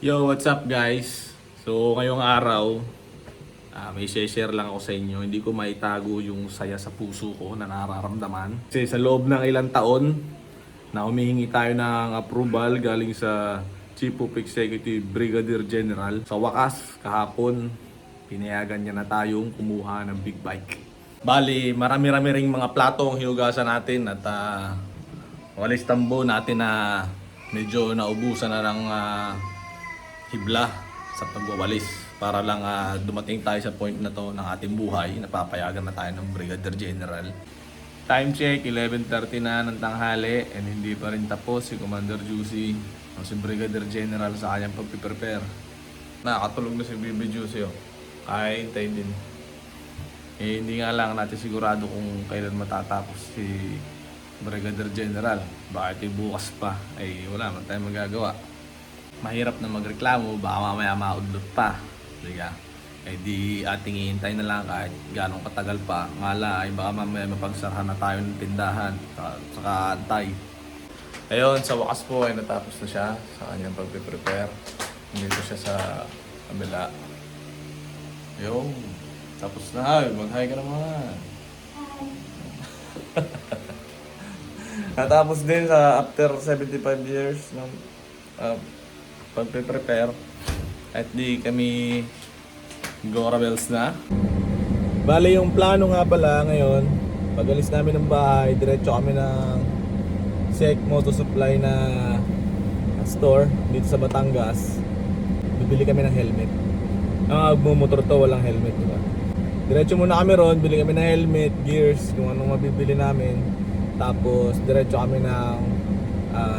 Yo, what's up guys? So ngayong araw, may share lang ako sa inyo. Hindi ko maitago yung saya sa puso ko na nararamdaman. Kasi sa loob ng ilang taon na humihingi tayo ng approval galing sa Chief of Executive Brigadier General. Sa wakas, kahapon, pinayagan niya na tayong kumuha ng big bike. Bali, marami-rami ring mga plato ang hinugasan natin at walis tambo natin na medyo naubusan na ng hibla sa pagwawalis para lang dumating tayo sa point na to ng ating buhay. Napapayagan na tayo ng Brigadier General. Time check, 11:30 na ng tanghali and hindi pa rin tapos si Commander Juicy o si Brigadier General sa kanyang pagpiprepare. Nakakatulog na si Bibi Juicy kaya hintayin din. Hindi nga lang natin sigurado kung kailan matatapos si Brigadier General. Bakit bukas pa? Ay wala man tayong magagawa. Mahirap na magreklamo, baka mamaya maudlot pa. Diga? Eh di ating ihintay na lang kahit ganong katagal pa. Ngala ay baka mamaya mapagsarahan na tayo ng tindahan. Saka antay. Ayun, sa wakas po ay natapos na siya sa kanyang pagpiprepare. Dito siya sa kabila. Ayun, tapos na. Mag-hi ka naman. Natapos din sa after 75 years ng pagpe-prepare at di kami go rebels na. Bale yung plano nga pala ngayon, pag alis namin ng bahay, diretso kami ng SEC Moto Supply na store dito sa Batangas. Bibili kami ng helmet. Motor to, walang helmet, diba? Diretso muna kami ron, bili kami ng helmet, gears, kung anong mabibili namin. Tapos diretso kami ng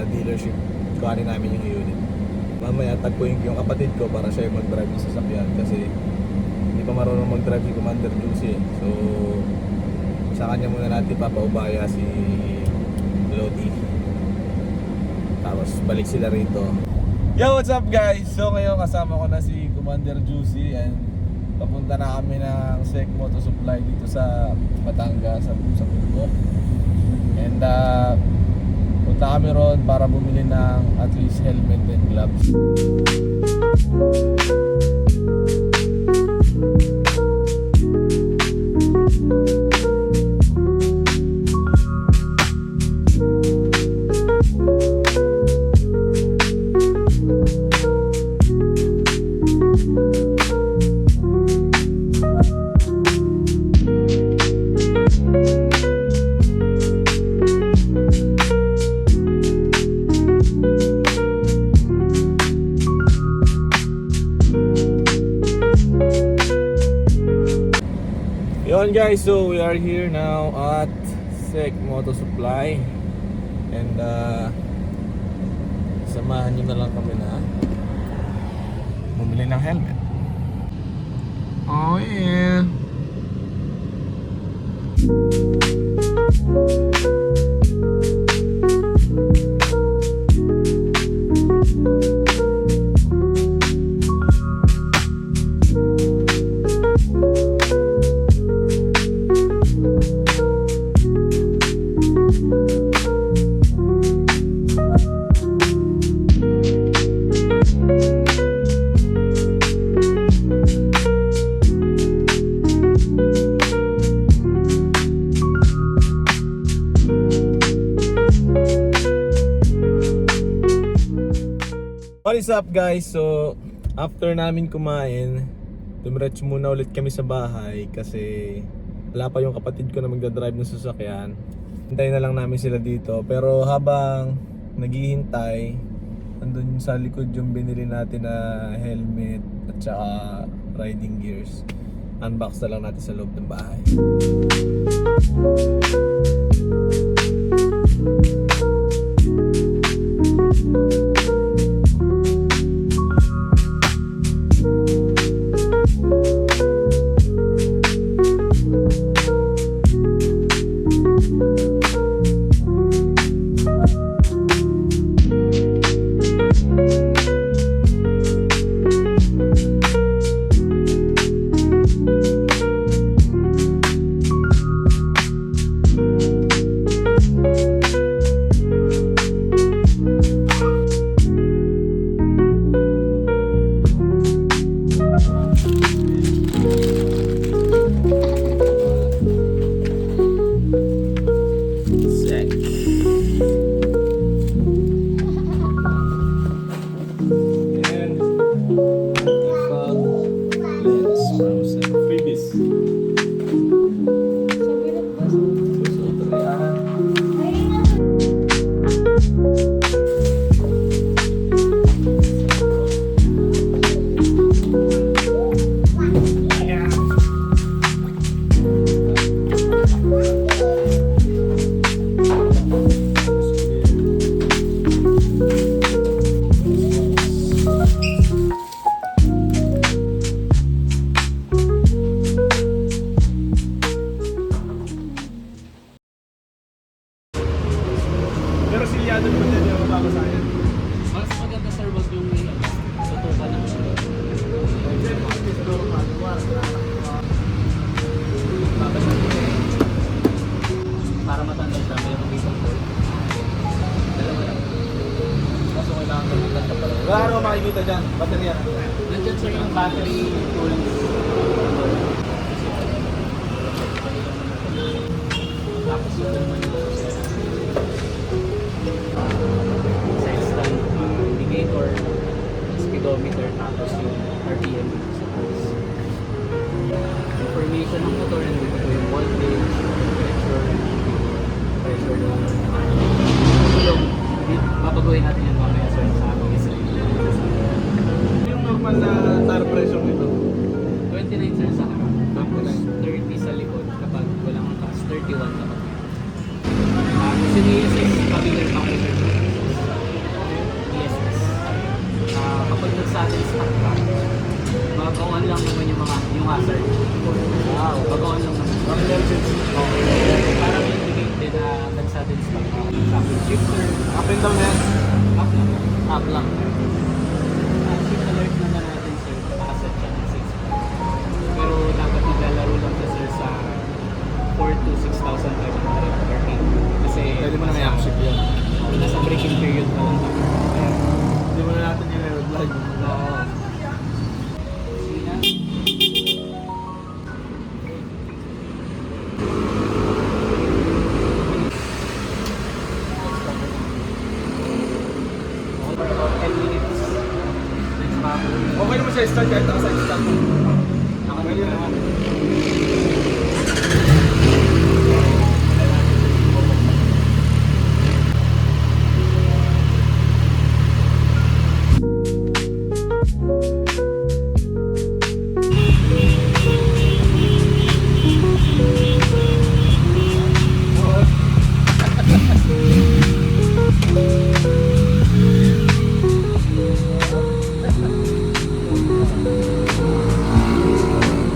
dealership, kuhanin namin yung unit. Mamaya tagpuin ko yung kapatid ko para siya yung mag-drive ng sasakyan kasi hindi pa marunong mag-drive si Commander Juicy. So sa kanya muna natin papaubaya si Lodi. Tapos balik sila rito. Yo, what's up guys? So ngayon kasama ko na si Commander Juicy and papunta na kami ng SEC Moto Supply dito sa Batangas, sa Pulgo. And punta kami ron para bumili ng at least helmet and gloves. Yun guys, so we are here now at SEC Moto Supply and samahan nyo na lang kami na bumili ng helmet. Oh yeah. What is up guys? So after namin kumain, dumiretso muna ulit kami sa bahay kasi wala pa yung kapatid ko na magdadrive ng sasakyan. Hintayin na lang namin sila dito. Pero habang naghihintay, andun sa likod yung binili natin na helmet at saka riding gears. Unbox na lang natin sa loob ng bahay. makikita dyan? Baterya. Nandiyan sir yung battery tools. Tapos yung naman yung side stand, indicator, speedometer, tapos yung RPM sa taas. Information ng motor, nandito po yung voltage, temperature, pressure ng gulong. Papaguhin natin yan mamaya sir sa aming isa. Yung normal na tire pressure nito. 29 sir sa harap, tapos 30 sa likod kapag walang gas, 31 kapag kasi ni ESS, familiar pa kayo sir. ESS. Kapag nag-saddle stock ka, magawan lang naman yung hazard. Wow, magawan lang naman. Okay. Parang indicate din na nag-saddle stock ka. Tapos shifter. Up and down na yan. Up lang. Up lang. Shift alert naman natin sir. Nakaset siya ng 6. Pero dapat naglalaro lang siya sir sa 4 to 6,500 per day. Kasi Pwede mo na may upshift yan. nasa braking period pa lang tayo. Hindi mo na natin yung road lag. Oo. Sige na. About 10 minutes. Next bago. Okay naman siya start kahit naka-side stand. Nakabili naman.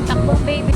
Takbo, baby.